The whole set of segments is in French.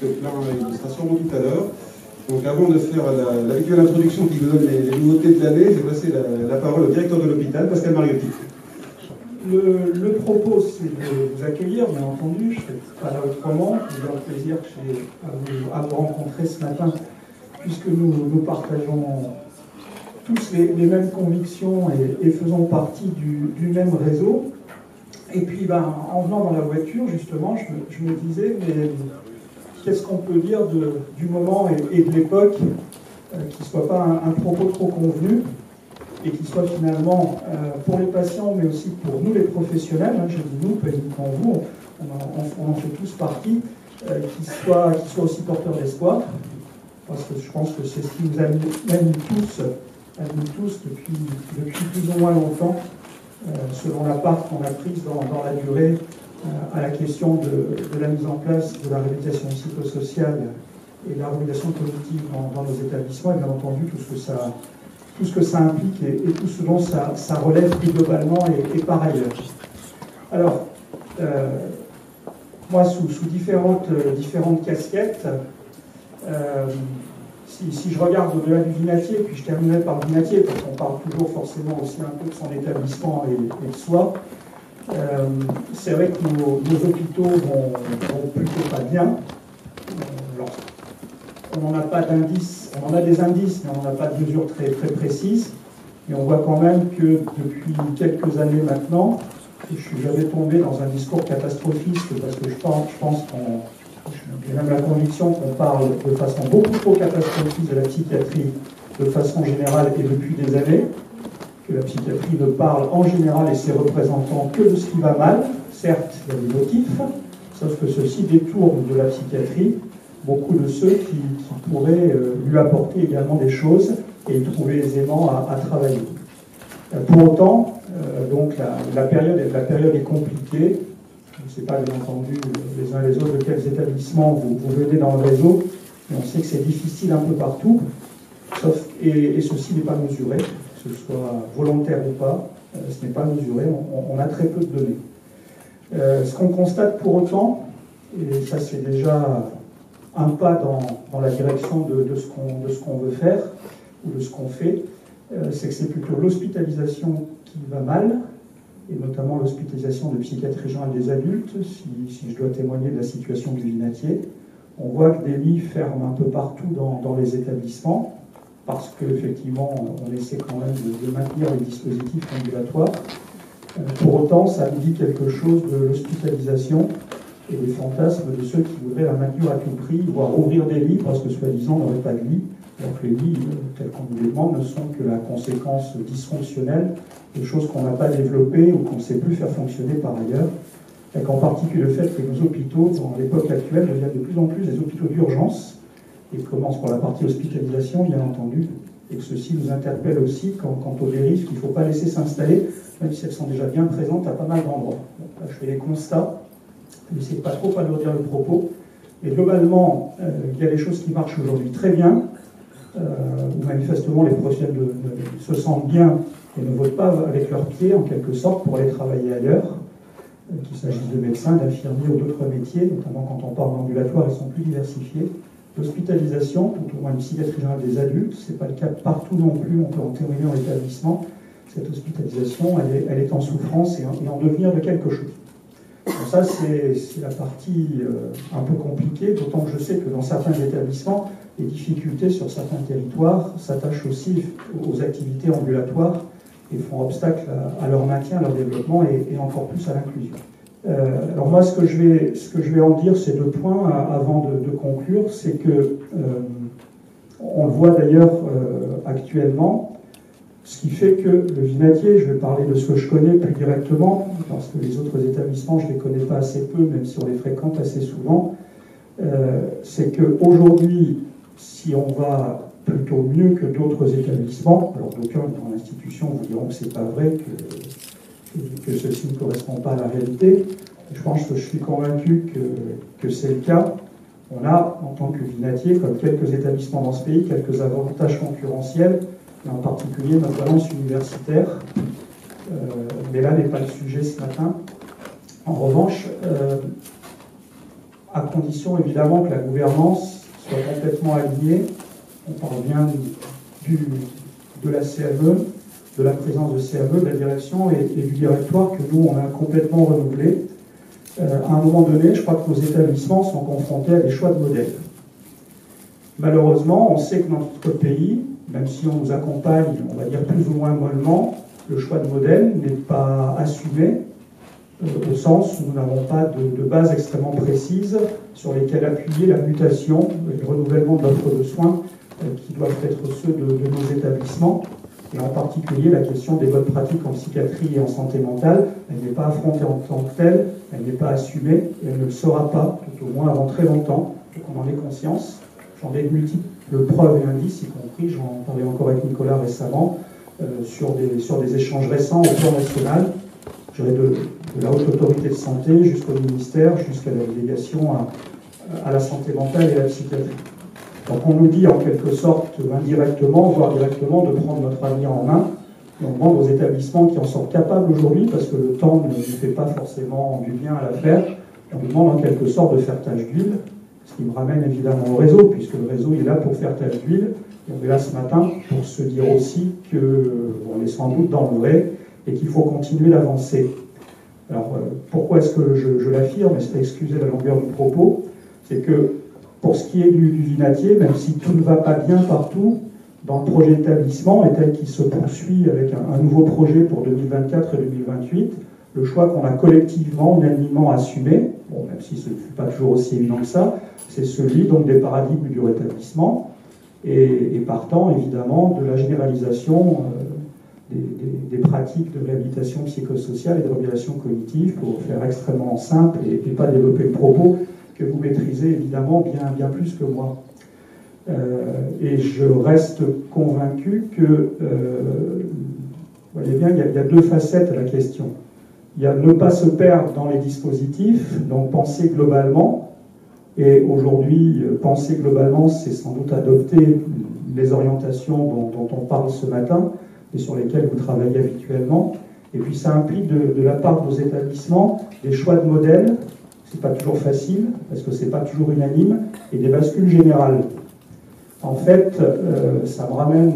le plan illustration tout à l'heure. Donc avant de faire l'habituelle introduction qui vous donne les nouveautés de l'année, je vais passer la parole au directeur de l'hôpital, Pascal Mariotti. Le propos, c'est de vous accueillir, bien entendu. Je ne fais pas là autrement. J'ai un plaisir à vous rencontrer ce matin, puisque nous partageons tous les mêmes convictions et faisons partie du même réseau. Et puis, en venant dans la voiture, justement, je me disais, mais qu'est-ce qu'on peut dire du moment et de l'époque qui ne soit pas un propos trop convenu et qui soit finalement, pour les patients, mais aussi pour nous les professionnels, je dis nous, pas uniquement vous, on en fait tous partie, qui soit aussi porteur d'espoir, parce que je pense que c'est ce qui nous anime tous depuis plus ou moins longtemps, selon la part qu'on a prise dans la durée à la question de la mise en place de la réhabilitation psychosociale et de la réhabilitation cognitive dans nos établissements, et bien entendu tout ce que ça implique et tout ce dont ça relève plus globalement et par ailleurs. Alors, moi, sous différentes casquettes, si je regarde au-delà du Vinatier, puis je terminerai par le Vinatier, parce qu'on parle toujours forcément aussi un peu de son établissement et de soi, c'est vrai que nos hôpitaux vont plutôt pas bien. On n'en a pas d'indices, on en a des indices, mais on n'en a pas de mesures très, très précises. Et on voit quand même que depuis quelques années maintenant, je suis jamais tombé dans un discours catastrophiste, parce que je pense j'ai même la conviction qu'on parle de façon beaucoup trop catastrophiste de la psychiatrie de façon générale et depuis des années, que la psychiatrie ne parle en général et ses représentants que de ce qui va mal. Certes, il y a des motifs, sauf que ceci détourne de la psychiatrie beaucoup de ceux qui pourraient lui apporter également des choses et y trouver aisément à travailler. Pour autant, donc la période est compliquée. Je ne sais pas, bien entendu, les uns et les autres, de quels établissements vous venez dans le réseau, mais on sait que c'est difficile un peu partout, et ceci n'est pas mesuré, que ce soit volontaire ou pas, ce n'est pas mesuré, on a très peu de données. Ce qu'on constate pour autant, et ça c'est déjà un pas dans la direction de ce qu'on veut faire, ou de ce qu'on fait, c'est que c'est plutôt l'hospitalisation qui va mal, et notamment l'hospitalisation de psychiatrie générale des adultes, si je dois témoigner de la situation du Vinatier. On voit que des lits ferment un peu partout dans les établissements, parce qu'effectivement, on essaie quand même de maintenir les dispositifs ambulatoires. Pour autant, ça nous dit quelque chose de l'hospitalisation et des fantasmes de ceux qui voudraient la maintenir à tout prix, voire ouvrir des lits, parce que soi-disant, on n'aurait pas de lits. Alors que les lits, tels qu'on nous les demande, ne sont que la conséquence dysfonctionnelle de choses qu'on n'a pas développées ou qu'on ne sait plus faire fonctionner par ailleurs. Avec en particulier le fait que nos hôpitaux, dans l'époque actuelle, deviennent de plus en plus des hôpitaux d'urgence, et commencent par la partie hospitalisation, bien entendu, et que ceci nous interpelle aussi quant aux dérives qu'il ne faut pas laisser s'installer, même si elles sont déjà bien présentes à pas mal d'endroits. Là, je fais les constats, je n'essaie pas trop alourdir le propos, mais globalement, il y a des choses qui marchent aujourd'hui très bien, où manifestement les professionnels se sentent bien et ne votent pas avec leurs pieds, en quelque sorte, pour aller travailler ailleurs, qu'il s'agisse de médecins, d'infirmiers ou d'autres métiers, notamment quand on parle d'ambulatoire, ils sont plus diversifiés. L'hospitalisation, tout au moins une psychiatrie générale des adultes, ce n'est pas le cas partout non plus, on peut en témoigner dans l'établissement. Cette hospitalisation, elle est en souffrance et en devenir de quelque chose. Donc ça, c'est la partie un peu compliquée, d'autant que je sais que dans certains établissements, les difficultés sur certains territoires s'attachent aussi aux activités ambulatoires et font obstacle à leur maintien, à leur développement et encore plus à l'inclusion. Alors moi, ce que je vais en dire, c'est 2 points avant de conclure. C'est que, on le voit d'ailleurs actuellement, ce qui fait que le Vinatier, je vais parler de ce que je connais plus directement, parce que les autres établissements, je ne les connais pas assez peu, même si on les fréquente assez souvent, c'est qu'aujourd'hui, si on va plutôt mieux que d'autres établissements, alors d'aucuns dans l'institution vous diront que ce n'est pas vrai, que ceci ne correspond pas à la réalité. Je pense que je suis convaincu que c'est le cas. On a, en tant que Vinatier, comme quelques établissements dans ce pays, quelques avantages concurrentiels, et en particulier notre balance universitaire. Mais là n'est pas le sujet ce matin. En revanche, à condition évidemment que la gouvernance soit complètement alignée. On parle bien de la CME, de la présence de CME, de la direction et du directoire que nous, on a complètement renouvelé. À un moment donné, je crois que nos établissements sont confrontés à des choix de modèles. Malheureusement, on sait que dans notre pays, même si on nous accompagne, on va dire plus ou moins mollement, le choix de modèle n'est pas assumé, au sens où nous n'avons pas de base extrêmement précise sur lesquelles appuyer la mutation et le renouvellement de l'offre de soins qui doivent être ceux de nos établissements. Et en particulier, la question des bonnes pratiques en psychiatrie et en santé mentale, elle n'est pas affrontée en tant que telle, elle n'est pas assumée, et elle ne le sera pas, tout au moins avant très longtemps, donc on en ait conscience. J'en ai de multiples preuves et indices, y compris, j'en parlais encore avec Nicolas récemment, sur des échanges récents au plan national, je dirais de la haute autorité de santé jusqu'au ministère, jusqu'à la délégation à la santé mentale et à la psychiatrie. Donc on nous dit en quelque sorte indirectement, voire directement, de prendre notre avenir en main. Et on demande aux établissements qui en sont capables aujourd'hui, parce que le temps ne fait pas forcément du bien à l'affaire, on nous demande en quelque sorte de faire tâche d'huile, ce qui me ramène évidemment au réseau, puisque le réseau est là pour faire tâche d'huile. Et on est là ce matin pour se dire aussi qu'on est sans doute dans le vrai et qu'il faut continuer d'avancer. Alors pourquoi est-ce que je l'affirme, et excusez la longueur du propos, c'est que pour ce qui est du vinatier, même si tout ne va pas bien partout, dans le projet d'établissement, et tel qu'il se poursuit avec un nouveau projet pour 2024 et 2028, le choix qu'on a collectivement, unanimement assumé, bon, même si ce ne fut pas toujours aussi évident que ça, c'est celui donc des paradigmes du rétablissement, et partant évidemment de la généralisation des pratiques de réhabilitation psychosociale et de réhabilitation cognitive, pour faire extrêmement simple et pas développer le propos, que vous maîtrisez évidemment bien plus que moi. Et je reste convaincu que, vous voyez bien, il y a deux facettes à la question. Il y a ne pas se perdre dans les dispositifs, donc penser globalement, et aujourd'hui, penser globalement, c'est sans doute adopter les orientations dont on parle ce matin, et sur lesquelles vous travaillez habituellement, et puis ça implique de la part de nos établissements des choix de modèles. C'est pas toujours facile, parce que c'est pas toujours unanime, et des bascules générales. En fait, ça me ramène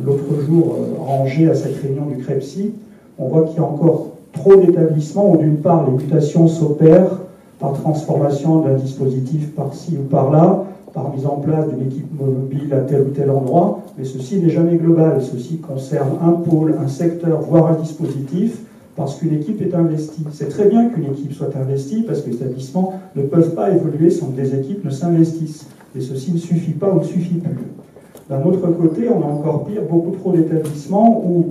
l'autre jour à Angers, à cette réunion du CREPSI, on voit qu'il y a encore trop d'établissements où d'une part les mutations s'opèrent par transformation d'un dispositif par-ci ou par-là, par mise en place d'une équipe mobile à tel ou tel endroit, mais ceci n'est jamais global, ceci concerne un pôle, un secteur, voire un dispositif, parce qu'une équipe est investie. C'est très bien qu'une équipe soit investie, parce que les établissements ne peuvent pas évoluer sans que des équipes ne s'investissent. Et ceci ne suffit pas ou ne suffit plus. D'un autre côté, on a encore pire, beaucoup trop d'établissements où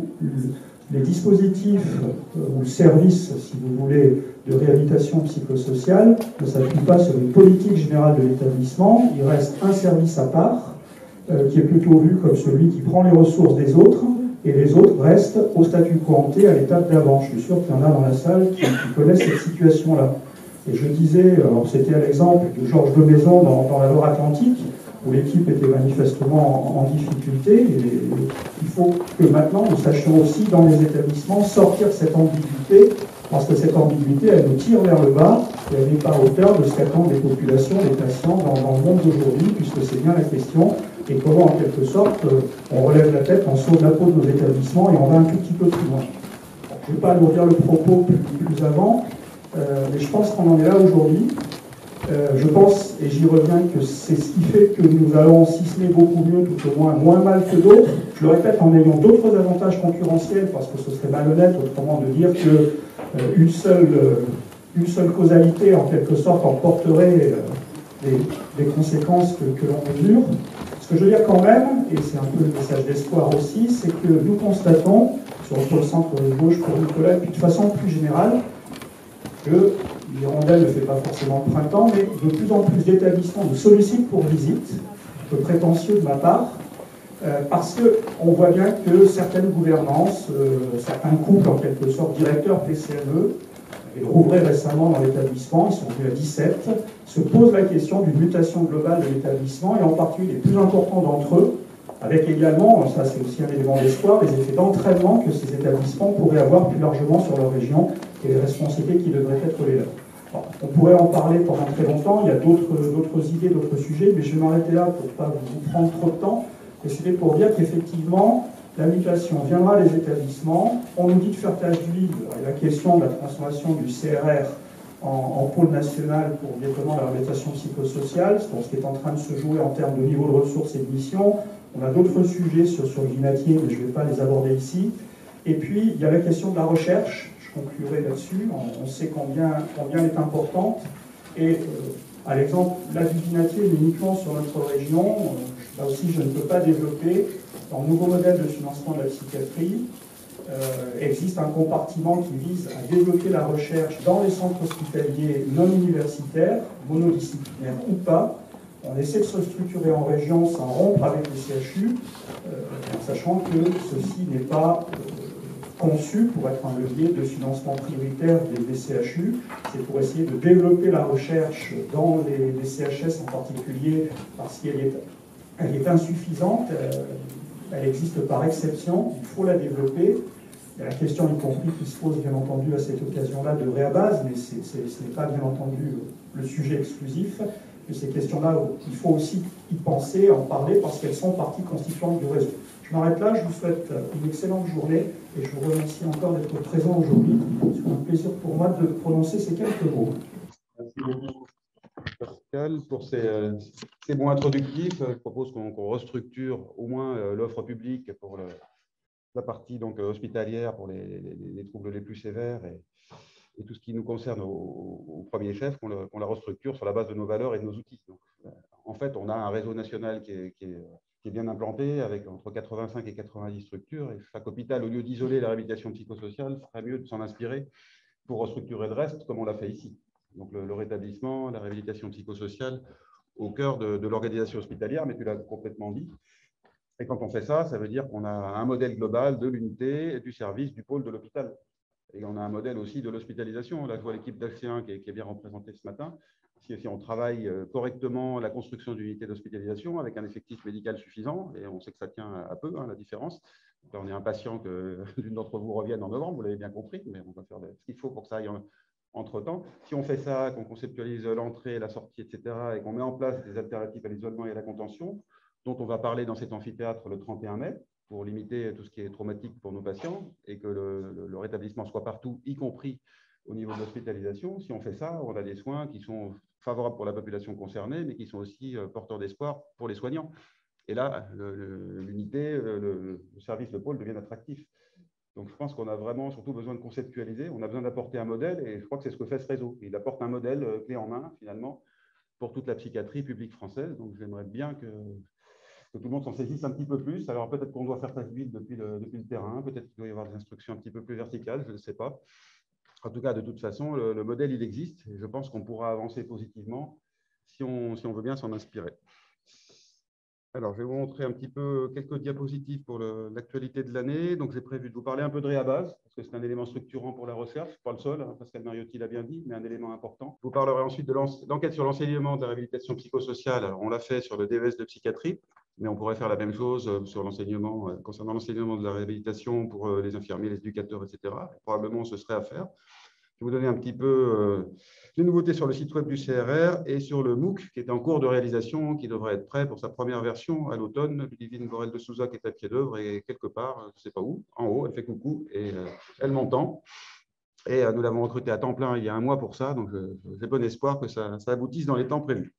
les dispositifs ou le service, si vous voulez, de réhabilitation psychosociale ne s'appuie pas sur une politique générale de l'établissement. Il reste un service à part, qui est plutôt vu comme celui qui prend les ressources des autres, et les autres restent au statu quo ante, à l'étape d'avant. Je suis sûr qu'il y en a dans la salle qui connaissent cette situation-là. Et je disais, alors c'était à l'exemple de Georges de Maison dans la Loire-Atlantique, où l'équipe était manifestement en difficulté, et il faut que maintenant nous sachions aussi dans les établissements sortir cette ambiguïté, parce que cette ambiguïté, elle nous tire vers le bas, et elle n'est pas à hauteur de ce qu'attendent les populations, les patients dans le monde d'aujourd'hui, puisque c'est bien la question, et comment en quelque sorte on relève la tête, on sauve la peau de nos établissements, et on va un tout petit peu plus loin. Je ne vais pas alourdir le propos plus avant, mais je pense qu'on en est là aujourd'hui. Je pense, et j'y reviens, que c'est ce qui fait que nous allons, si ce n'est beaucoup mieux, tout au moins mal que d'autres. Je le répète, en ayant d'autres avantages concurrentiels, parce que ce serait malhonnête autrement de dire qu'une seule causalité, en quelque sorte, emporterait des conséquences que l'on mesure. Ce que je veux dire quand même, et c'est un peu le message d'espoir aussi, c'est que nous constatons, sur le centre gauche pour Nicolas, et puis de façon plus générale, que l'Hirondelle ne fait pas forcément le printemps, mais de plus en plus d'établissements nous sollicitent pour visite, un peu prétentieux de ma part, parce qu'on voit bien que certaines gouvernances, certains couples en quelque sorte, directeurs PCME, et rouvrés récemment dans l'établissement, ils sont venus à 17, se posent la question d'une mutation globale de l'établissement, et en particulier les plus importants d'entre eux, avec également, ça c'est aussi un élément d'espoir, les effets d'entraînement que ces établissements pourraient avoir plus largement sur leur région et les responsabilités qui devraient être les leurs. On pourrait en parler pendant très longtemps, il y a d'autres idées, d'autres sujets, mais je vais m'arrêter là pour ne pas vous prendre trop de temps. Et c'était pour dire qu'effectivement, la mutation viendra des établissements. On nous dit de faire tâche d'huile. La question de la transformation du CRR en pôle national pour le déploiement de la réhabilitation psychosociale, c'est ce qui est en train de se jouer en termes de niveau de ressources et de missions. On a d'autres sujets sur le Vinatier, mais je ne vais pas les aborder ici. Et puis, il y a la question de la recherche. Je conclurai là-dessus. On sait combien elle est importante. Et à l'exemple, là du Vinatier, mais uniquement sur notre région, là aussi, je ne peux pas développer. Dans le nouveau modèle de financement de la psychiatrie, existe un compartiment qui vise à développer la recherche dans les centres hospitaliers non universitaires, monodisciplinaires ou pas. On essaie de se structurer en région sans rompre avec les CHU, en sachant que ceci n'est pas conçu pour être un levier de financement prioritaire des CHU. C'est pour essayer de développer la recherche dans les CHS en particulier, parce qu'elle est insuffisante. Elle existe par exception, il faut la développer. Il y a la question, y compris, qui se pose bien entendu à cette occasion-là de réabase, mais ce n'est pas bien entendu le sujet exclusif. Mais ces questions-là, il faut aussi y penser, en parler, parce qu'elles sont partie constituante du réseau. Je m'arrête là, je vous souhaite une excellente journée et je vous remercie encore d'être présent aujourd'hui. C'est un plaisir pour moi de prononcer ces quelques mots. Merci beaucoup, Pascal, pour ces mots introductifs. Je propose qu'on restructure au moins l'offre publique pour la partie donc, hospitalière pour les troubles les plus sévères et tout ce qui nous concerne au premier chef, qu'on la restructure sur la base de nos valeurs et de nos outils. Donc, en fait, on a un réseau national qui est bien implanté, avec entre 85 et 90 structures, et chaque hôpital, au lieu d'isoler la réhabilitation psychosociale, ferait mieux de s'en inspirer pour restructurer le reste, comme on l'a fait ici. Donc le rétablissement, la réhabilitation psychosociale au cœur de l'organisation hospitalière, mais tu l'as complètement dit. Et quand on fait ça, ça veut dire qu'on a un modèle global de l'unité, du service, du pôle de l'hôpital. Et on a un modèle aussi de l'hospitalisation. Là, je vois l'équipe d'Axéen qui est bien représentée ce matin. Si on travaille correctement la construction d'unités d'hospitalisation avec un effectif médical suffisant, et on sait que ça tient à peu, la différence. Là, on est impatient que l'une d'entre vous revienne en novembre, vous l'avez bien compris, mais on va faire ce qu'il faut pour que ça aille entre-temps. Si on fait ça, qu'on conceptualise l'entrée, la sortie, etc., et qu'on met en place des alternatives à l'isolement et à la contention, dont on va parler dans cet amphithéâtre le 31 mai, pour limiter tout ce qui est traumatique pour nos patients, et que le rétablissement soit partout, y compris au niveau de l'hospitalisation. Si on fait ça, on a des soins qui sont favorables pour la population concernée, mais qui sont aussi porteurs d'espoir pour les soignants. Et là, l'unité, le service, le pôle devient attractif. Donc, je pense qu'on a vraiment surtout besoin de conceptualiser. On a besoin d'apporter un modèle, et je crois que c'est ce que fait ce réseau. Il apporte un modèle clé en main, finalement, pour toute la psychiatrie publique française. Donc, j'aimerais bien que tout le monde s'en saisisse un petit peu plus. Alors, peut-être qu'on doit faire tâche d'huile depuis le terrain, peut-être qu'il doit y avoir des instructions un petit peu plus verticales, je ne sais pas. En tout cas, de toute façon, le modèle, il existe, et je pense qu'on pourra avancer positivement si on veut bien s'en inspirer. Alors, je vais vous montrer un petit peu quelques diapositives pour l'actualité de l'année. Donc, j'ai prévu de vous parler un peu de réabase, parce que c'est un élément structurant pour la recherche, pas le seul, Pascal Mariotti l'a bien dit, mais un élément important. Je vous parlerai ensuite de l'enquête sur l'enseignement de la réhabilitation psychosociale. Alors, on l'a fait sur le DES de psychiatrie, mais on pourrait faire la même chose sur l'enseignement, concernant l'enseignement de la réhabilitation pour les infirmiers, les éducateurs, etc. Probablement, ce serait à faire. Je vais vous donner un petit peu les nouveautés sur le site web du CRR et sur le MOOC qui est en cours de réalisation, qui devrait être prêt pour sa première version à l'automne. Ludivine Borel de Souza qui est à pied d'œuvre et quelque part, je ne sais pas où, en haut, elle fait coucou et elle m'entend. Et nous l'avons recruté à temps plein il y a un mois pour ça, donc j'ai bon espoir que ça aboutisse dans les temps prévus.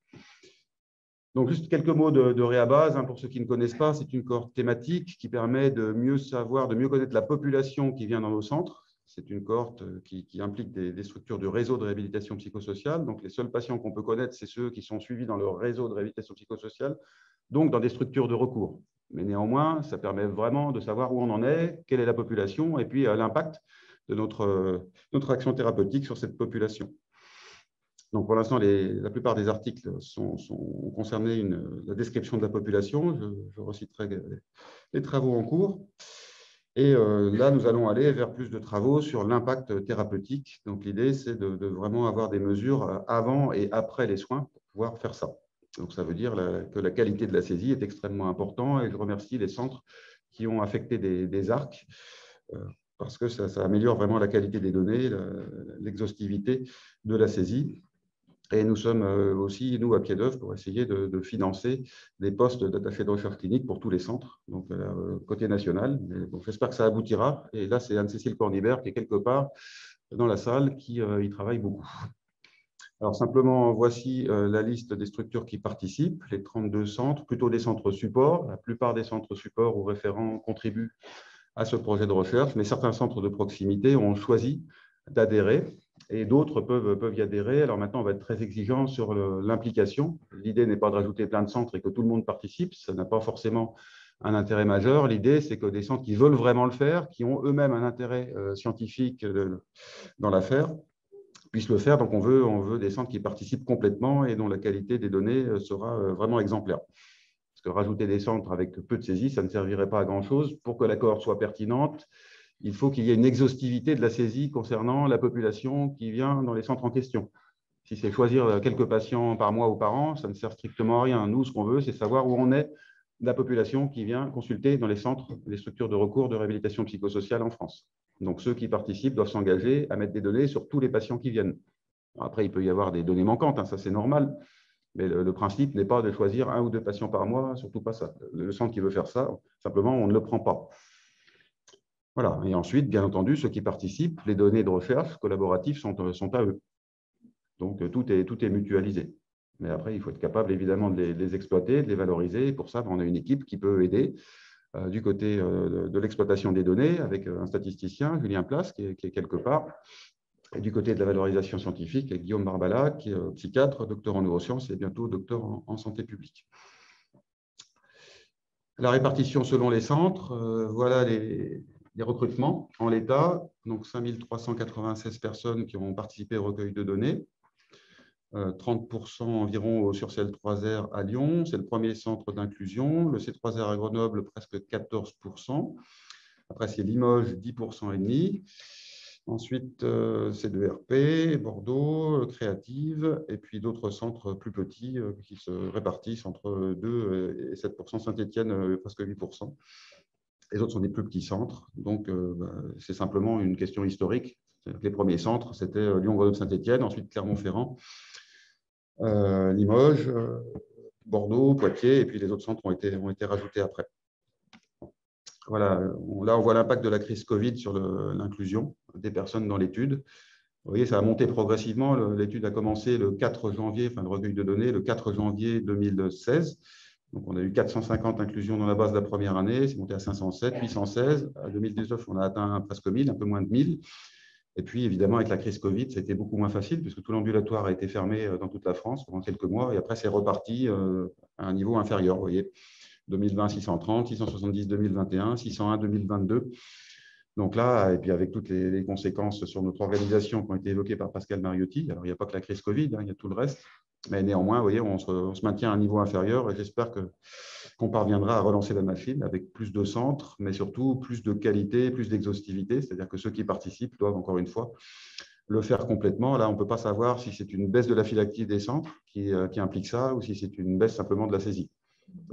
Donc, juste quelques mots de réabase. Pour ceux qui ne connaissent pas, c'est une cohorte thématique qui permet de mieux savoir, de mieux connaître la population qui vient dans nos centres. C'est une cohorte qui implique des structures de réseau de réhabilitation psychosociale. Donc, les seuls patients qu'on peut connaître, c'est ceux qui sont suivis dans le réseau de réhabilitation psychosociale, donc dans des structures de recours. Mais néanmoins, ça permet vraiment de savoir où on en est, quelle est la population, et puis l'impact de notre action thérapeutique sur cette population. Donc, pour l'instant, la plupart des articles ont concerné la description de la population. Je reciterai les travaux en cours. Et là, nous allons aller vers plus de travaux sur l'impact thérapeutique. Donc, l'idée, c'est de vraiment avoir des mesures avant et après les soins pour pouvoir faire ça. Donc, ça veut dire que la qualité de la saisie est extrêmement importante. Et je remercie les centres qui ont affecté des ARC parce que ça améliore vraiment la qualité des données, l'exhaustivité de la saisie. Et nous sommes aussi, nous, à pied d'œuvre, pour essayer de financer des postes d'attachés de recherche clinique pour tous les centres, donc côté national. Bon, j'espère que ça aboutira. Et là, c'est Anne-Cécile Cornibert qui est quelque part dans la salle, qui y travaille beaucoup. Alors, simplement, voici la liste des structures qui participent, les 32 centres, plutôt des centres support. La plupart des centres support ou référents contribuent à ce projet de recherche, mais certains centres de proximité ont choisi d'adhérer et d'autres peuvent y adhérer. Alors maintenant, on va être très exigeant sur l'implication. L'idée n'est pas de rajouter plein de centres et que tout le monde participe. Ça n'a pas forcément un intérêt majeur. L'idée, c'est que des centres qui veulent vraiment le faire, qui ont eux-mêmes un intérêt scientifique dans l'affaire, puissent le faire. Donc, on veut des centres qui participent complètement et dont la qualité des données sera vraiment exemplaire. Parce que rajouter des centres avec peu de saisies, ça ne servirait pas à grand-chose. Pour que la cohorte soit pertinente, il faut qu'il y ait une exhaustivité de la saisie concernant la population qui vient dans les centres en question. Si c'est choisir quelques patients par mois ou par an, ça ne sert strictement à rien. Nous, ce qu'on veut, c'est savoir où on est de la population qui vient consulter dans les centres, les structures de recours de réhabilitation psychosociale en France. Donc, ceux qui participent doivent s'engager à mettre des données sur tous les patients qui viennent. Après, il peut y avoir des données manquantes, hein, ça c'est normal. Mais le principe n'est pas de choisir 1 ou 2 patients par mois, surtout pas ça. Le centre qui veut faire ça, simplement, on ne le prend pas. Voilà. Et ensuite, bien entendu, ceux qui participent, les données de recherche collaboratives sont à eux. Donc, tout est mutualisé. Mais après, il faut être capable, évidemment, de les exploiter, de les valoriser. Et pour ça, on a une équipe qui peut aider du côté de l'exploitation des données avec un statisticien, Julien Place, qui est quelque part. Et du côté de la valorisation scientifique, avec Guillaume Barbala, qui est psychiatre, docteur en neurosciences et bientôt docteur en santé publique. La répartition selon les centres, voilà les recrutements en l'état. Donc, 5 396 personnes qui ont participé au recueil de données. 30% environ sur CL3R à Lyon. C'est le premier centre d'inclusion. Le C3R à Grenoble, presque 14%. Après, c'est Limoges, 10% et demi. Ensuite, C2RP, Bordeaux, Créative, et puis d'autres centres plus petits qui se répartissent entre 2 et 7%, Saint-Étienne, presque 8%. Les autres sont des plus petits centres. Donc, c'est simplement une question historique. Les premiers centres, c'était Lyon, Grenoble, Saint-Étienne, ensuite Clermont-Ferrand, Limoges, Bordeaux, Poitiers, et puis les autres centres ont été rajoutés après. Voilà, là, on voit l'impact de la crise Covid sur l'inclusion des personnes dans l'étude. Vous voyez, ça a monté progressivement. L'étude a commencé le 4 janvier, enfin le recueil de données, le 4 janvier 2016. Donc, on a eu 450 inclusions dans la base de la première année. C'est monté à 507, 816. En 2019, on a atteint presque 1000, un peu moins de 1000. Et puis, évidemment, avec la crise Covid, ça a été beaucoup moins facile puisque tout l'ambulatoire a été fermé dans toute la France pendant quelques mois. Et après, c'est reparti à un niveau inférieur, vous voyez. 2020, 630, 670, 2021, 601, 2022. Donc là, et puis avec toutes les conséquences sur notre organisation qui ont été évoquées par Pascal Mariotti, alors il n'y a pas que la crise Covid, hein, il y a tout le reste, mais néanmoins, vous voyez, on se maintient à un niveau inférieur et j'espère qu'on parviendra à relancer la machine avec plus de centres, mais surtout plus de qualité, plus d'exhaustivité, c'est-à-dire que ceux qui participent doivent, encore une fois, le faire complètement. Là, on ne peut pas savoir si c'est une baisse de la phylactie des centres qui implique ça ou si c'est une baisse simplement de la saisie.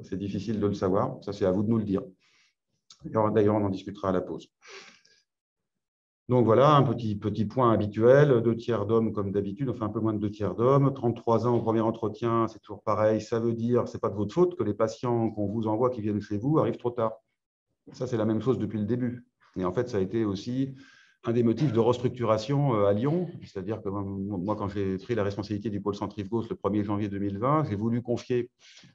C'est difficile de le savoir, ça c'est à vous de nous le dire. D'ailleurs, on en discutera à la pause. Donc voilà, un petit point habituel, 2 tiers d'hommes comme d'habitude, enfin un peu moins de 2 tiers d'hommes, 33 ans au premier entretien, c'est toujours pareil, ça veut dire, ce n'est pas de votre faute que les patients qu'on vous envoie, qui viennent chez vous, arrivent trop tard. Ça c'est la même chose depuis le début. Et en fait, ça a été aussi un des motifs de restructuration à Lyon, c'est-à-dire que moi, quand j'ai pris la responsabilité du pôle Centre-Yves-Gauche le 1er janvier 2020, j'ai voulu confier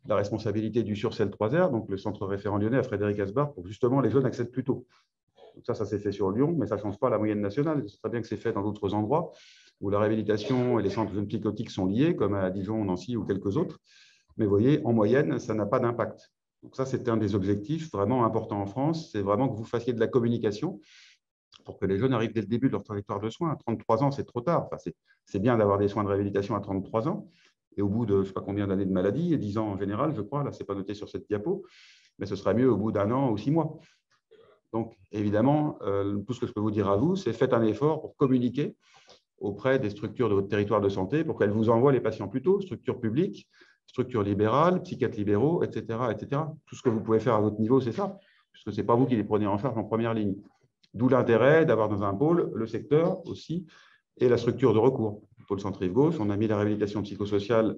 la responsabilité du SURCEL3R, donc le centre référent lyonnais, à Frédéric Asbar, pour que justement les jeunes accèdent plus tôt. Donc ça s'est fait sur Lyon, mais ça ne change pas la moyenne nationale. C'est très bien que c'est fait dans d'autres endroits où la réhabilitation et les centres jeunes psychotiques sont liés, comme à Dijon, Nancy ou quelques autres. Mais vous voyez, en moyenne, ça n'a pas d'impact. Donc ça, c'était un des objectifs vraiment importants en France, c'est vraiment que vous fassiez de la communication pour que les jeunes arrivent dès le début de leur trajectoire de soins. À 33 ans, c'est trop tard. Enfin, c'est bien d'avoir des soins de réhabilitation à 33 ans, et au bout de je ne sais pas combien d'années de maladie, et 10 ans en général, je crois, là, ce n'est pas noté sur cette diapo, mais ce sera mieux au bout d'1 an ou 6 mois. Donc, évidemment, tout ce que je peux vous dire à vous, c'est faites un effort pour communiquer auprès des structures de votre territoire de santé pour qu'elles vous envoient les patients plus tôt, structures publiques, structures libérales, psychiatres libéraux, etc., etc. Tout ce que vous pouvez faire à votre niveau, c'est ça, puisque ce n'est pas vous qui les prenez en charge en première ligne. D'où l'intérêt d'avoir dans un pôle le secteur aussi et la structure de recours. Pôle centre-gauche, on a mis la réhabilitation psychosociale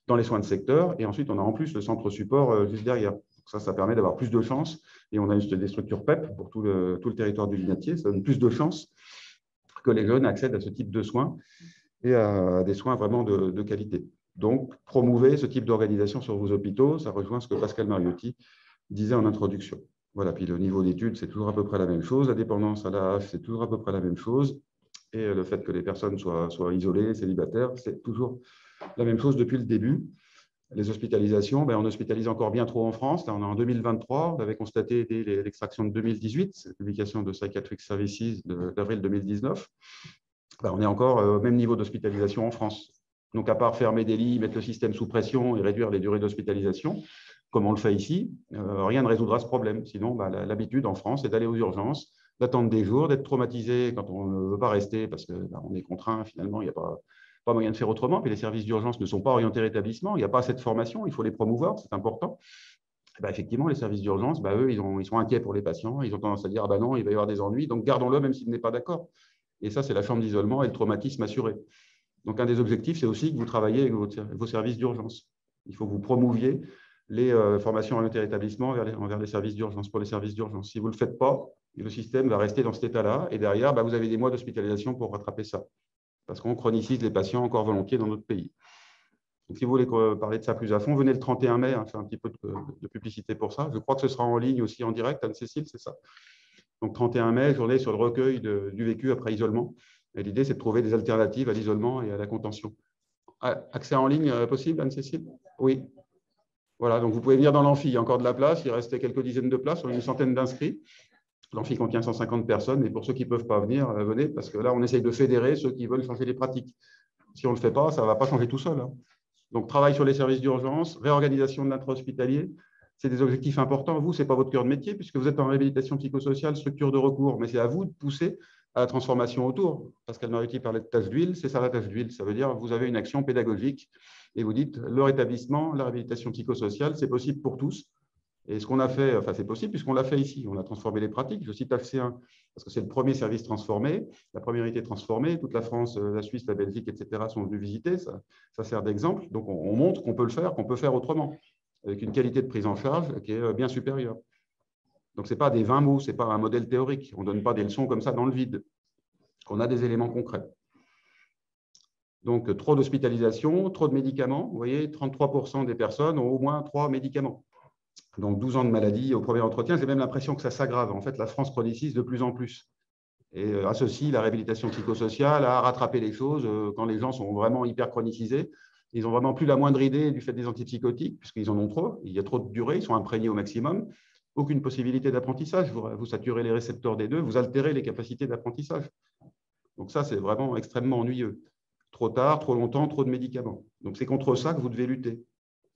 dans les soins de secteur et ensuite on a en plus le centre support juste derrière. Ça permet d'avoir plus de chances et on a des structures PEP pour tout le territoire du Vinatier. Ça donne plus de chances que les jeunes accèdent à ce type de soins et à des soins vraiment de qualité. Donc, promouvez ce type d'organisation sur vos hôpitaux. Ça rejoint ce que Pascal Mariotti disait en introduction. Voilà, puis le niveau d'études, c'est toujours à peu près la même chose. La dépendance à l'AH, c'est toujours à peu près la même chose. Et le fait que les personnes soient isolées, célibataires, c'est toujours la même chose depuis le début. Les hospitalisations, on hospitalise encore bien trop en France. Là, on est en 2023. On avait constaté dès l'extraction de 2018, la publication de Psychiatric Services d'avril 2019. On est encore au même niveau d'hospitalisation en France. Donc, à part fermer des lits, mettre le système sous pression et réduire les durées d'hospitalisation, comme on le fait ici, rien ne résoudra ce problème. Sinon, l'habitude en France, c'est d'aller aux urgences, d'attendre des jours, d'être traumatisé quand on ne veut pas rester parce qu'on est contraint. Finalement, il n'y a pas moyen de faire autrement. Puis les services d'urgence ne sont pas orientés rétablissement. Il n'y a pas assez de formation. Il faut les promouvoir. C'est important. Effectivement, les services d'urgence, eux, ils sont inquiets pour les patients. Ils ont tendance à dire « Ah non, il va y avoir des ennuis. Donc, gardons-le même s'il n'est pas d'accord. » Et ça, c'est la chambre d'isolement et le traumatisme assuré. Donc, un des objectifs, c'est aussi que vous travaillez avec vos services d'urgence. Il faut que vous promouviez les formations orientées rétablissement envers les services d'urgence, pour les services d'urgence. Si vous ne le faites pas, le système va rester dans cet état-là. Et derrière, vous avez des mois d'hospitalisation pour rattraper ça. Parce qu'on chronicise les patients encore volontiers dans notre pays. Donc, si vous voulez parler de ça plus à fond, venez le 31 mai, faire un petit peu de publicité pour ça. Je crois que ce sera en ligne aussi en direct, Anne-Cécile, c'est ça. Donc, 31 mai, journée sur le recueil du vécu après isolement. Et l'idée, c'est de trouver des alternatives à l'isolement et à la contention. Accès en ligne possible, Anne-Cécile? Oui. Voilà, donc vous pouvez venir dans l'amphi. Il y a encore de la place. Il restait quelques dizaines de places. On a une centaine d'inscrits. L'amphi contient 150 personnes. Et pour ceux qui ne peuvent pas venir, venez, parce que là, on essaye de fédérer ceux qui veulent changer les pratiques. Si on ne le fait pas, ça ne va pas changer tout seul. Donc, travail sur les services d'urgence, réorganisation de l'intra-hospitalier. C'est des objectifs importants. Vous, ce n'est pas votre cœur de métier, puisque vous êtes en réhabilitation psychosociale, structure de recours. Mais c'est à vous de pousser à la transformation autour. Pascal Mariotti parlait de tâche d'huile, c'est ça la tâche d'huile. Ça veut dire que vous avez une action pédagogique et vous dites le rétablissement, la réhabilitation psychosociale, c'est possible pour tous. Et ce qu'on a fait, c'est possible puisqu'on l'a fait ici. On a transformé les pratiques. Je cite HC1 parce que c'est le premier service transformé, la première unité transformée. Toute la France, la Suisse, la Belgique, etc. sont venus visiter. Ça sert d'exemple. Donc, on montre qu'on peut le faire, qu'on peut faire autrement, avec une qualité de prise en charge qui est bien supérieure. Donc, ce n'est pas des 20 mots, ce n'est pas un modèle théorique. On ne donne pas des leçons comme ça dans le vide. On a des éléments concrets. Donc, trop d'hospitalisation, trop de médicaments. Vous voyez, 33% des personnes ont au moins 3 médicaments. Donc, 12 ans de maladie au premier entretien. J'ai même l'impression que ça s'aggrave. En fait, la France chronicise de plus en plus. Et associe la réhabilitation psychosociale à rattraper les choses quand les gens sont vraiment hyper chronicisés. Ils n'ont vraiment plus la moindre idée du fait des antipsychotiques, puisqu'ils en ont trop. Il y a trop de durée, ils sont imprégnés au maximum. Aucune possibilité d'apprentissage. Vous saturez les récepteurs des deux, vous altérez les capacités d'apprentissage. Donc ça, c'est vraiment extrêmement ennuyeux. Trop tard, trop longtemps, trop de médicaments. Donc c'est contre ça que vous devez lutter.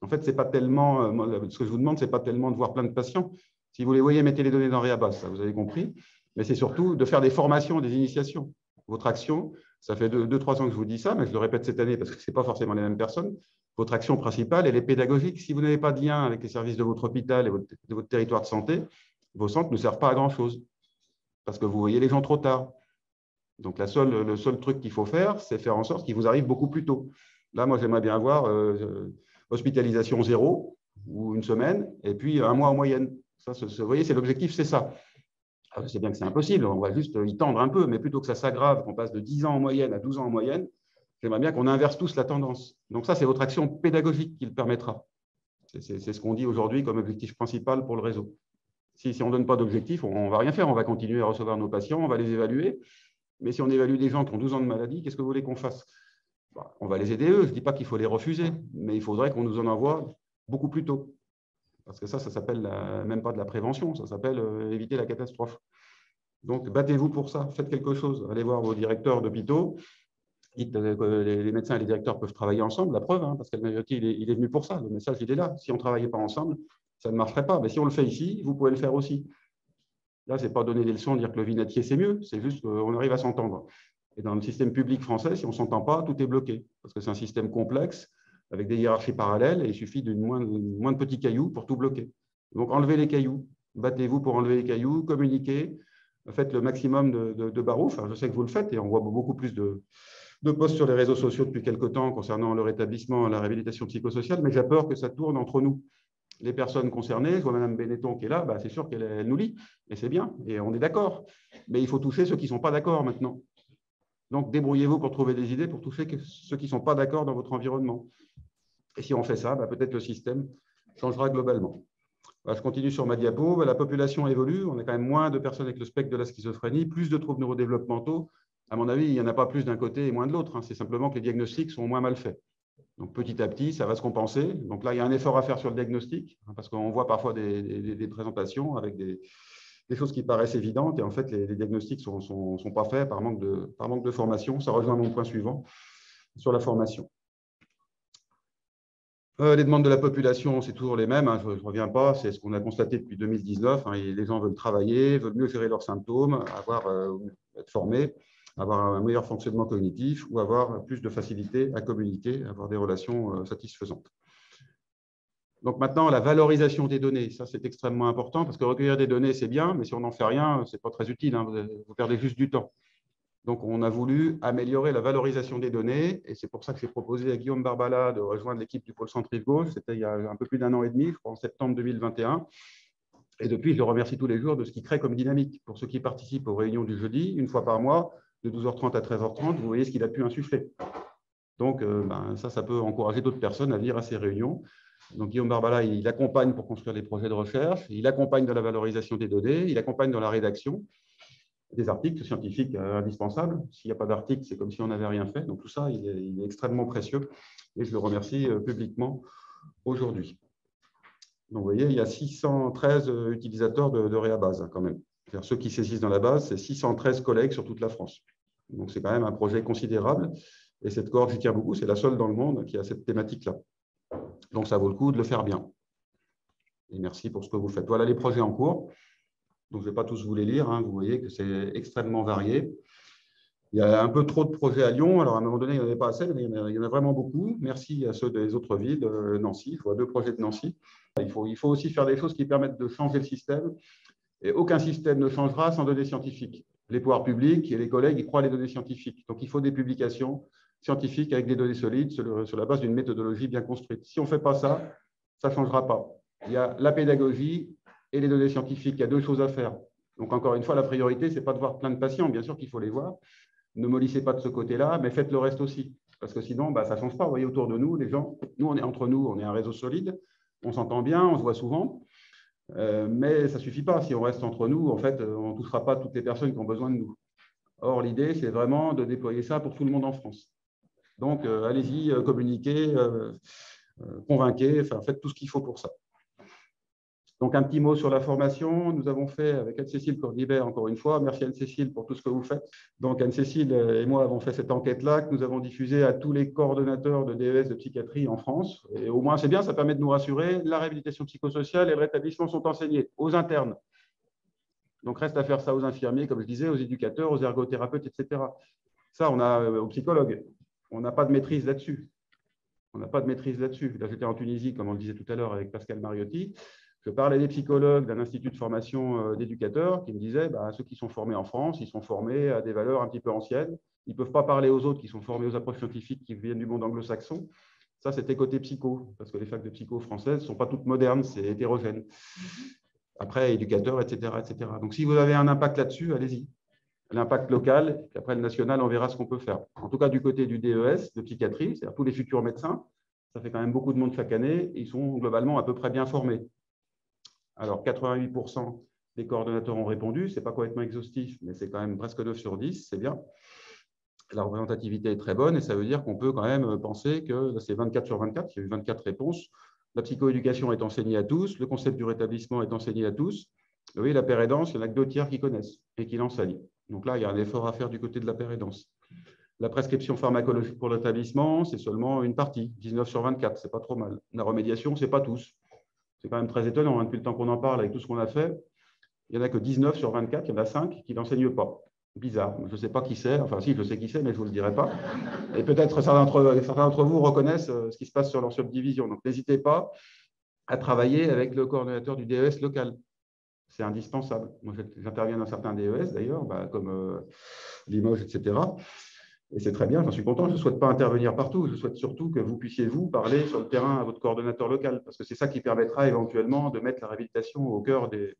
En fait, c'est pas tellement, ce que je vous demande, ce n'est pas tellement de voir plein de patients. Si vous les voyez, mettez les données dans Réabas, ça, vous avez compris. Mais c'est surtout de faire des formations, des initiations. Votre action, ça fait 2-3 ans que je vous dis ça, mais je le répète cette année parce que ce n'est pas forcément les mêmes personnes. Votre action principale, elle est pédagogique. Si vous n'avez pas de lien avec les services de votre hôpital et de votre territoire de santé, vos centres ne servent pas à grand-chose parce que vous voyez les gens trop tard. Donc, le seul truc qu'il faut faire, c'est faire en sorte qu'ils vous arrivent beaucoup plus tôt. Là, moi, j'aimerais bien avoir hospitalisation 0 ou une semaine et puis 1 mois en moyenne. Ça, vous voyez, c'est l'objectif, c'est ça. Je sais bien que c'est impossible, on va juste y tendre un peu, mais plutôt que ça s'aggrave, qu'on passe de 10 ans en moyenne à 12 ans en moyenne, j'aimerais bien qu'on inverse tous la tendance. Donc ça, c'est votre action pédagogique qui le permettra. C'est ce qu'on dit aujourd'hui comme objectif principal pour le réseau. Si on ne donne pas d'objectif, on ne va rien faire. On va continuer à recevoir nos patients, on va les évaluer. Mais si on évalue des gens qui ont 12 ans de maladie, qu'est-ce que vous voulez qu'on fasse? On va les aider eux. Je ne dis pas qu'il faut les refuser, mais il faudrait qu'on nous en envoie beaucoup plus tôt. Parce que ça s'appelle même pas de la prévention, ça s'appelle éviter la catastrophe. Donc, battez-vous pour ça, faites quelque chose. Allez voir vos directeurs d'hôpitaux. Les médecins et les directeurs peuvent travailler ensemble, la preuve, Pascal Mariotti, il est venu pour ça. Le message, il est là. Si on ne travaillait pas ensemble, ça ne marcherait pas. Mais si on le fait ici, vous pouvez le faire aussi. Là, ce n'est pas donner des leçons, dire que le vinatier, c'est mieux. C'est juste qu'on arrive à s'entendre. Et dans le système public français, si on ne s'entend pas, tout est bloqué. Parce que c'est un système complexe, avec des hiérarchies parallèles, et il suffit de moins de petits cailloux pour tout bloquer. Donc, enlevez les cailloux. Battez-vous pour enlever les cailloux, communiquez, faites le maximum de barreaux. Enfin, je sais que vous le faites et on voit beaucoup plus de posts sur les réseaux sociaux depuis quelques temps concernant le rétablissement et la réhabilitation psychosociale, mais j'ai peur que ça tourne entre nous. Les personnes concernées, je vois Mme Benetton qui est là, c'est sûr qu'elle nous lit, et c'est bien, et on est d'accord. Mais il faut toucher ceux qui ne sont pas d'accord maintenant. Donc, débrouillez-vous pour trouver des idées pour toucher ceux qui ne sont pas d'accord dans votre environnement. Et si on fait ça, peut-être le système changera globalement. Je continue sur ma diapo. La population évolue. On a quand même moins de personnes avec le spectre de la schizophrénie, plus de troubles neurodéveloppementaux. À mon avis, il n'y en a pas plus d'un côté et moins de l'autre. C'est simplement que les diagnostics sont moins mal faits. Donc, petit à petit, ça va se compenser. Donc là, il y a un effort à faire sur le diagnostic, parce qu'on voit parfois des présentations avec des choses qui paraissent évidentes. Et en fait, les diagnostics ne sont pas faits par manque de formation. Ça rejoint mon point suivant sur la formation. Les demandes de la population, c'est toujours les mêmes. Je ne reviens pas. C'est ce qu'on a constaté depuis 2019. Les gens veulent travailler, veulent mieux gérer leurs symptômes, être formés, avoir un meilleur fonctionnement cognitif ou avoir plus de facilité à communiquer, avoir des relations satisfaisantes. Donc maintenant, la valorisation des données, ça c'est extrêmement important parce que recueillir des données, c'est bien, mais si on n'en fait rien, ce n'est pas très utile. Vous perdez juste du temps. Donc on a voulu améliorer la valorisation des données et c'est pour ça que j'ai proposé à Guillaume Barbala de rejoindre l'équipe du pôle centre-Rive-Gauche. C'était il y a un peu plus d'1 an et demi, je crois en septembre 2021. Et depuis, je le remercie tous les jours de ce qu'il crée comme dynamique. Pour ceux qui participent aux réunions du jeudi, une fois par mois, de 12h30 à 13h30, vous voyez ce qu'il a pu insuffler. Donc, ça peut encourager d'autres personnes à venir à ces réunions. Donc, Guillaume Barbala, il accompagne pour construire des projets de recherche, il accompagne dans la valorisation des données, il accompagne dans la rédaction des articles scientifiques indispensables. S'il n'y a pas d'article, c'est comme si on n'avait rien fait. Donc, tout ça, il est extrêmement précieux et je le remercie publiquement aujourd'hui. Donc, vous voyez, il y a 613 utilisateurs de Réabase quand même. C'est-à-dire ceux qui saisissent dans la base, c'est 613 collègues sur toute la France. Donc, c'est quand même un projet considérable. Et cette cohorte, j'y tiens beaucoup, c'est la seule dans le monde qui a cette thématique-là. Donc, ça vaut le coup de le faire bien. Et merci pour ce que vous faites. Voilà les projets en cours. Donc, je ne vais pas tous vous les lire. Vous voyez que c'est extrêmement varié. Il y a un peu trop de projets à Lyon. Alors, à un moment donné, il n'y en avait pas assez, mais il y en a vraiment beaucoup. Merci à ceux des autres villes, Nancy. Je vois 2 projets de Nancy. Il faut aussi faire des choses qui permettent de changer le système. Et aucun système ne changera sans données scientifiques. Les pouvoirs publics et les collègues, ils croient les données scientifiques. Donc, il faut des publications scientifiques avec des données solides sur la base d'une méthodologie bien construite. Si on ne fait pas ça, ça ne changera pas. Il y a la pédagogie et les données scientifiques. Il y a 2 choses à faire. Donc, encore une fois, la priorité, ce n'est pas de voir plein de patients. Bien sûr qu'il faut les voir. Ne mollissez pas de ce côté-là, mais faites le reste aussi. Parce que sinon, ça ne change pas. Vous voyez, autour de nous, les gens, nous, on est entre nous, on est un réseau solide, on s'entend bien, on se voit souvent. Mais ça ne suffit pas. Si on reste entre nous, en fait, on ne touchera pas toutes les personnes qui ont besoin de nous. Or, l'idée, c'est vraiment de déployer ça pour tout le monde en France. Donc, allez-y, communiquez, convainquez, faites tout ce qu'il faut pour ça. Donc, un petit mot sur la formation. Nous avons fait avec Anne-Cécile Cordibert, encore une fois. Merci Anne-Cécile pour tout ce que vous faites. Donc, Anne-Cécile et moi avons fait cette enquête-là que nous avons diffusée à tous les coordonnateurs de DES de psychiatrie en France. Et au moins, c'est bien, ça permet de nous rassurer. La réhabilitation psychosociale et le rétablissement sont enseignés aux internes. Donc, reste à faire ça aux infirmiers, comme je disais, aux éducateurs, aux ergothérapeutes, etc. Ça, on a aux psychologues. On n'a pas de maîtrise là-dessus. On n'a pas de maîtrise là-dessus. Là, j'étais en Tunisie, comme on le disait tout à l'heure, avec Pascal Mariotti. Je parlais des psychologues d'un institut de formation d'éducateurs qui me disaient ceux qui sont formés en France, ils sont formés à des valeurs un petit peu anciennes. Ils ne peuvent pas parler aux autres qui sont formés aux approches scientifiques qui viennent du monde anglo-saxon. Ça, c'était côté psycho, parce que les facs de psycho françaises ne sont pas toutes modernes, c'est hétérogène. Après, éducateurs, etc., etc. Donc, si vous avez un impact là-dessus, allez-y. L'impact local, et après le national, on verra ce qu'on peut faire. En tout cas, du côté du DES, de psychiatrie, c'est-à-dire tous les futurs médecins, ça fait quand même beaucoup de monde chaque année, ils sont globalement à peu près bien formés. Alors, 88% des coordonnateurs ont répondu. Ce n'est pas complètement exhaustif, mais c'est quand même presque 9 sur 10, c'est bien. La représentativité est très bonne et ça veut dire qu'on peut quand même penser que c'est 24 sur 24, il y a eu 24 réponses. La psychoéducation est enseignée à tous, le concept du rétablissement est enseigné à tous. Vous voyez, la paire aidance, il n'y en a que 2 tiers qui connaissent et qui l'enseignent. Donc là, il y a un effort à faire du côté de la paire aidance. La prescription pharmacologique pour le rétablissement, c'est seulement une partie, 19 sur 24, ce n'est pas trop mal. La remédiation, ce n'est pas tous. C'est quand même très étonnant, depuis le temps qu'on en parle, avec tout ce qu'on a fait, il n'y en a que 19 sur 24, il y en a 5 qui n'enseignent pas. Bizarre, je ne sais pas qui c'est, enfin si, je sais qui c'est, mais je ne vous le dirai pas. Et peut-être certains d'entre vous reconnaissent ce qui se passe sur leur subdivision. Donc n'hésitez pas à travailler avec le coordonnateur du DES local. c'est indispensable. Moi, j'interviens dans certains DES d'ailleurs, comme Limoges, etc. Et c'est très bien, j'en suis content. Je ne souhaite pas intervenir partout. Je souhaite surtout que vous puissiez, vous, parler sur le terrain à votre coordonnateur local, parce que c'est ça qui permettra éventuellement de mettre la réhabilitation au cœur de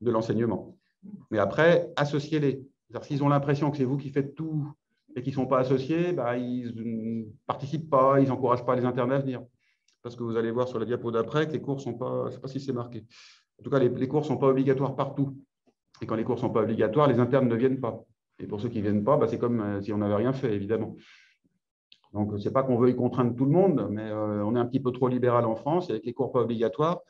l'enseignement. Mais après, associez-les. S'ils ont l'impression que c'est vous qui faites tout et qu'ils ne sont pas associés, ils ne participent pas, ils n'encouragent pas les internes à venir. Parce que vous allez voir sur la diapo d'après que les cours ne sont pas, je ne sais pas si c'est marqué. En tout cas, les cours ne sont pas obligatoires partout. Et quand les cours ne sont pas obligatoires, les internes ne viennent pas. Et pour ceux qui ne viennent pas, c'est comme si on n'avait rien fait, évidemment. Donc, ce n'est pas qu'on veuille contraindre tout le monde, mais on est un petit peu trop libéral en France. Et avec les cours pas obligatoires,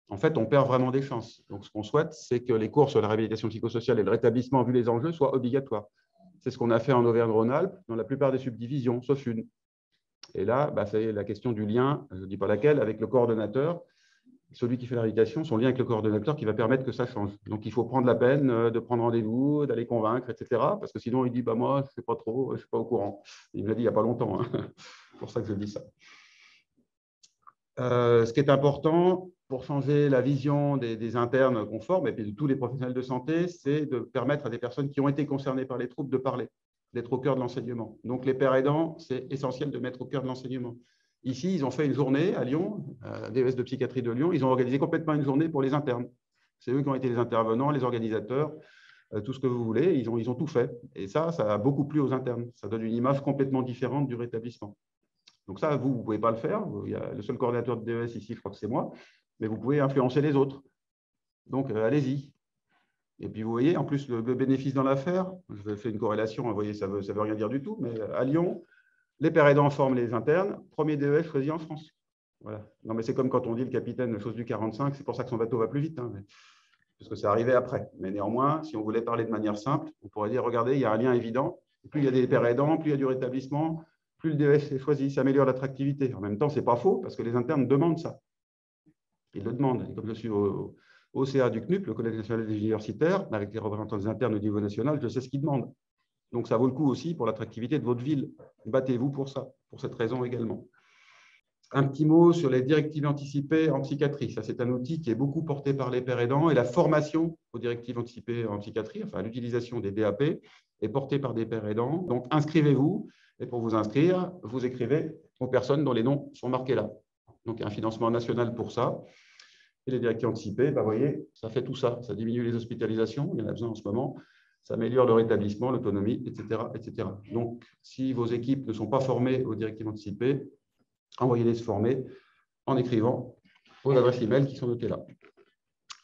en fait, on perd vraiment des chances. Donc, ce qu'on souhaite, c'est que les cours sur la réhabilitation psychosociale et le rétablissement, vu les enjeux, soient obligatoires. C'est ce qu'on a fait en Auvergne-Rhône-Alpes, dans la plupart des subdivisions, sauf une. Et là, c'est la question du lien, je ne dis pas laquelle, avec le coordonnateur. Celui qui fait la réhabilitation, son lien avec le coordonnateur qui va permettre que ça change. Donc, il faut prendre la peine de prendre rendez-vous, d'aller convaincre, etc. Parce que sinon, il dit moi, je ne sais pas trop, je ne suis pas au courant. Il me l'a dit il n'y a pas longtemps. Hein. C'est pour ça que je dis ça. Ce qui est important pour changer la vision des internes conformes et puis de tous les professionnels de santé, c'est de permettre à des personnes qui ont été concernées par les troubles de parler, d'être au cœur de l'enseignement. Donc, les pères aidants, c'est essentiel de mettre au cœur de l'enseignement. Ici, ils ont fait une journée à Lyon, DES de psychiatrie de Lyon, ils ont organisé complètement une journée pour les internes. C'est eux qui ont été les intervenants, les organisateurs, tout ce que vous voulez, ils ont tout fait. Et ça a beaucoup plu aux internes. Ça donne une image complètement différente du rétablissement. Donc ça, vous ne pouvez pas le faire. Il y a le seul coordinateur de DES ici, je crois que c'est moi, mais vous pouvez influencer les autres. Donc, allez-y. Et puis, vous voyez, en plus, le bénéfice dans l'affaire, je vais faire une corrélation, vous voyez, ça veut rien dire du tout, mais à Lyon, les pères aidants forment les internes, premier DES choisi en France. Voilà. Non, mais c'est comme quand on dit le capitaine, chose du 45, c'est pour ça que son bateau va plus vite, hein, parce que c'est arrivé après. Mais néanmoins, si on voulait parler de manière simple, on pourrait dire, regardez, il y a un lien évident. Plus il y a des pères aidants, plus il y a du rétablissement, plus le DES est choisi, ça améliore l'attractivité. En même temps, ce n'est pas faux, parce que les internes demandent ça. Ils le demandent. Et comme je suis au CA du CNUP, le Collège national des universitaires, avec les représentants des internes au niveau national, je sais ce qu'ils demandent. Donc, ça vaut le coup aussi pour l'attractivité de votre ville. Battez-vous pour ça, pour cette raison également. Un petit mot sur les directives anticipées en psychiatrie. Ça, c'est un outil qui est beaucoup porté par les pères aidants et la formation aux directives anticipées en psychiatrie, enfin l'utilisation des DAP, est portée par des pères aidants. Donc, inscrivez-vous et pour vous inscrire, vous écrivez aux personnes dont les noms sont marqués là. Donc, il y a un financement national pour ça. Et les directives anticipées, vous voyez, ça fait tout ça. Ça diminue les hospitalisations, il y en a besoin en ce moment. Ça améliore le rétablissement, l'autonomie, etc., etc. Donc, si vos équipes ne sont pas formées aux directives anticipées, envoyez-les se former en écrivant aux adresses email qui sont notées là.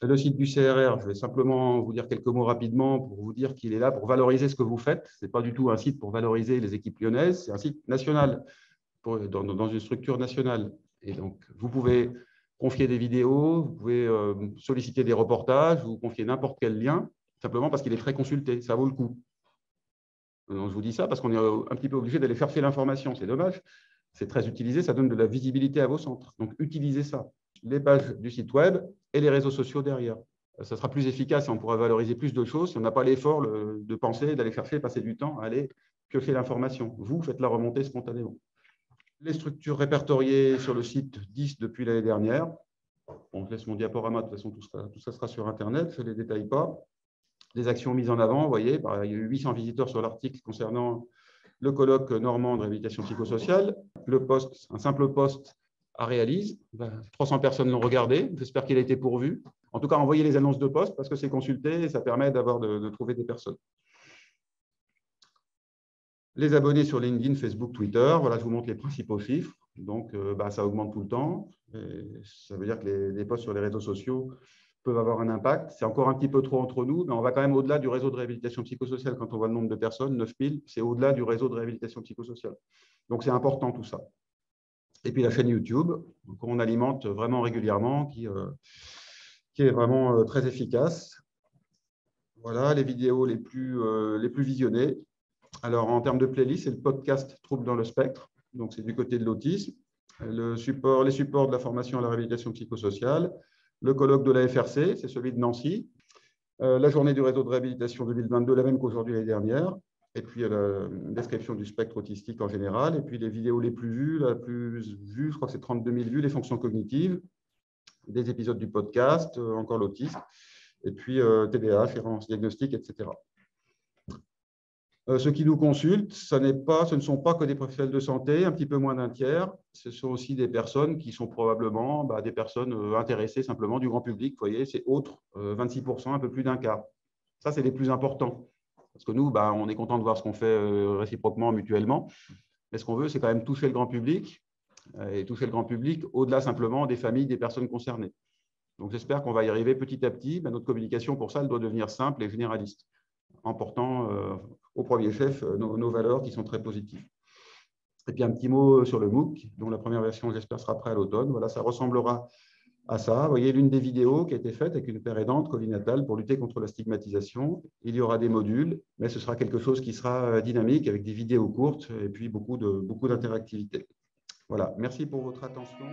Le site du CRR, je vais simplement vous dire quelques mots rapidement pour vous dire qu'il est là pour valoriser ce que vous faites. Ce n'est pas du tout un site pour valoriser les équipes lyonnaises, c'est un site national, dans une structure nationale. Et donc, vous pouvez confier des vidéos, vous pouvez solliciter des reportages, vous confier n'importe quel lien, simplement parce qu'il est très consulté, ça vaut le coup. Donc, je vous dis ça parce qu'on est un petit peu obligé d'aller chercher l'information, c'est dommage. C'est très utilisé, ça donne de la visibilité à vos centres. Donc, utilisez ça. Les pages du site web et les réseaux sociaux derrière. Ça sera plus efficace et on pourra valoriser plus de choses si on n'a pas l'effort de penser, d'aller chercher, passer du temps à aller piocher l'information. Vous, faites-la remonter spontanément. Les structures répertoriées sur le site 10 depuis l'année dernière. Bon, je laisse mon diaporama, de toute façon, tout ça sera sur Internet, je ne les détaille pas. Les actions mises en avant, vous voyez, il y a eu 800 visiteurs sur l'article concernant le colloque normand de réhabilitation psychosociale. Le post, un simple post à Réalise. 300 personnes l'ont regardé. J'espère qu'il a été pourvu. En tout cas, envoyez les annonces de poste parce que c'est consulté et ça permet de trouver des personnes. Les abonnés sur LinkedIn, Facebook, Twitter. Voilà, je vous montre les principaux chiffres. Donc, ça augmente tout le temps. Et ça veut dire que les posts sur les réseaux sociaux peuvent avoir un impact. C'est encore un petit peu trop entre nous, mais on va quand même au-delà du réseau de réhabilitation psychosociale. Quand on voit le nombre de personnes, 9000, c'est au-delà du réseau de réhabilitation psychosociale. Donc, c'est important tout ça. Et puis, la chaîne YouTube, qu'on alimente vraiment régulièrement, qui est vraiment très efficace. Voilà, les vidéos les plus visionnées. Alors, en termes de playlist, c'est le podcast Troubles dans le spectre. Donc, c'est du côté de l'autisme. Les supports de la formation à la réhabilitation psychosociale. Le colloque de la FRC, c'est celui de Nancy. La journée du réseau de réhabilitation 2022, la même qu'aujourd'hui l'année dernière. Et puis, la description du spectre autistique en général. Et puis, les vidéos les plus vues, la plus vue, je crois que c'est 32 000 vues, les fonctions cognitives, des épisodes du podcast, encore l'autisme. et puis TDAH, errance diagnostique, etc. Ceux qui nous consultent, ce ne sont pas que des professionnels de santé, un petit peu moins d'un tiers. Ce sont aussi des personnes qui sont probablement des personnes intéressées simplement du grand public. Vous voyez, c'est autre, 26%, un peu plus d'un quart. Ça, c'est les plus importants. Parce que nous, on est content de voir ce qu'on fait réciproquement, mutuellement. Mais ce qu'on veut, c'est quand même toucher le grand public, et toucher le grand public au-delà simplement des familles, des personnes concernées. Donc, j'espère qu'on va y arriver petit à petit. Notre communication, pour ça, elle doit devenir simple et généraliste, en portant au premier chef nos valeurs qui sont très positives. Et puis un petit mot sur le MOOC, dont la première version, j'espère, sera prête à l'automne. Voilà, ça ressemblera à ça. Vous voyez l'une des vidéos qui a été faite avec une père aidante, Colline Attal, pour lutter contre la stigmatisation. Il y aura des modules, mais ce sera quelque chose qui sera dynamique avec des vidéos courtes et puis beaucoup d'interactivité. Voilà, merci pour votre attention.